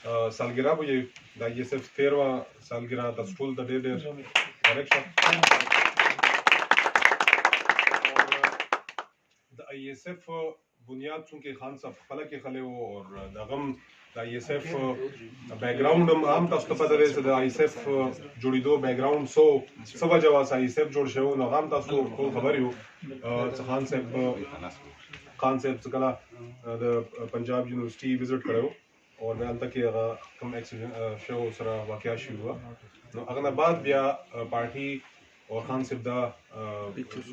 سالګرا به د آی اس اف 13 سالګرا تاسو ټول ته ډېر مبارک شه. د آی اس اف بنیاد چونکې خان صاحب خپله کېښلی و او د هغه هم د آی اس اف بیکګراؤنډ هم عام تاسو ته پته دی چې د آی اس اف جوړېدو بیکګراؤنډ څه وجه وه چې آی اس اف جوړ شوی و، نو هغه هم تاسو ټول خبر یو چې خان صاحب چې کله د پنجاب یونیورسټي وزټ کړی و او بیا هلته کې هغه کوم اکسیډنټ شو سره واقعه شوې وه، نو هغه نه بعد بیا پارټي او خان صاحب دا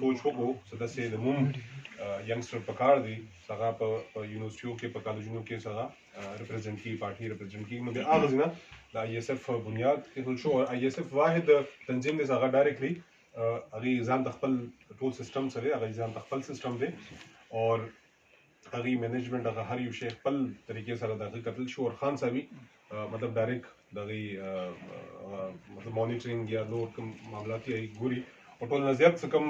سوچ وکړو چې داسې د موم ینګسټر پکار دی چې هغه په یونیورسټیو کې په کالجونو کې هغه ریپرزینټ کړي، پارټي ریپرزینټ کړي. نو بیا هغه ځای نه د آی اس اف بنیاد کېښودل شو. او آی اس اف واحد تنظیم دی چې هغه ډایرکټلی هغې ځان ته خپل ټول سیسټم سره دی، هغې ځان ته خپل سیسټم دی او هغې مینجمنټ هغه هر یو شی خپل طریقې سره د هغې کتل شو. او خان صاحبي مطلب ډایرکټ د هغې مطلب مانیټرینګ یا نور کوم معاملات یې ګوري او ټول نه زیات څه کوم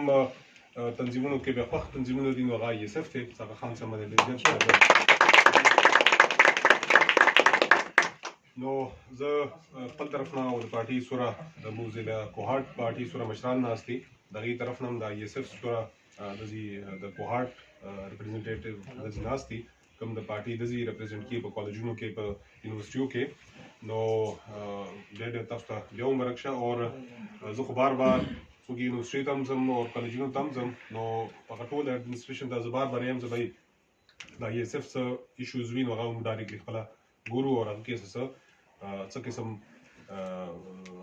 تنظیمونو کې بیا خوښ تنظیمونه دي نو هغه آی اس اف دی چې هغه خان صاحب باندې ډېر زیات. نو زه خپل طرف نه او د پارټي سوره د موزیلا کوهاټ پارټي سوره مشران ناست دي، د هغې طرف نه هم د آی اس اف سوره د کوهاټ ریپرزینټیټیو داسې ناست دي کوم د پارټي داسې ریپرزینټ کړي په کالجونو کې په یونیورسټیو کې. نو ډېر تاسو ته بیا هم مبارک شه. او زه خو بار څوک یونیورسټي ته هم ځم او کالجونو ته هم ځم، نو هغه ټول ایډمنسټریشن ته زه بار یم چې بهی د آی اس اف څه ایشوز وي نو هغه هم ډایرکټلی خپله ګورو او هغه کې څه قسم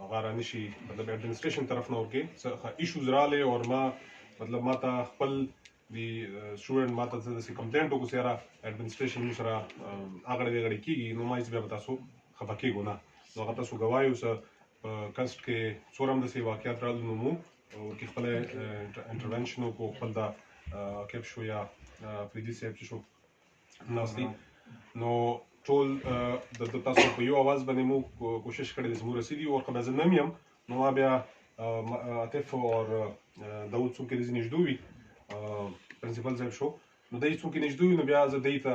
هغه رانشي مطلب ایډمنسټریشن طرف نه ورکې څه ایشوز راغلی او مطلب ما ته خپل د سټوډنټ ما ته داسې کمپلینټ وکړو چې یاره ایډمنسټریشن موږ سره اغړې وغړې کېږي، نو ما یې بیا به تاسو خفه کېږو نه. نو هغه تاسو ګواه یو چې په کسټ کې څومره هم داسې واقعات راغلي نو موږ ورکې خپله انټرونشن وکړو، خپل دا کیپ شو یا فریدي صاحب چې شو ناست دي، نو ټول د تاسو په یو اواز باندې موږ کوشش کړی دی چې موږ رسېدي یو. ورکه بیا زه نه یم نو ما بیا عاطف او داود څوک داسې نږدې وي پرنسپل صاحب شو، نو دی څوک نږدې وي نو بیا زه دی ته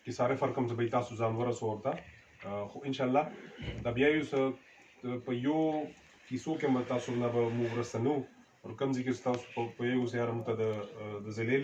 کیساره فرقم چې به تاسو ځان ورسو ورته. خو انشاءالله دا بیا یو څه په یو کیسو کې تاسو نه به موږ ورسته نه وو، او کوم ځای کې تاسو پوهېږو چې یاره موږ ته د ضلعي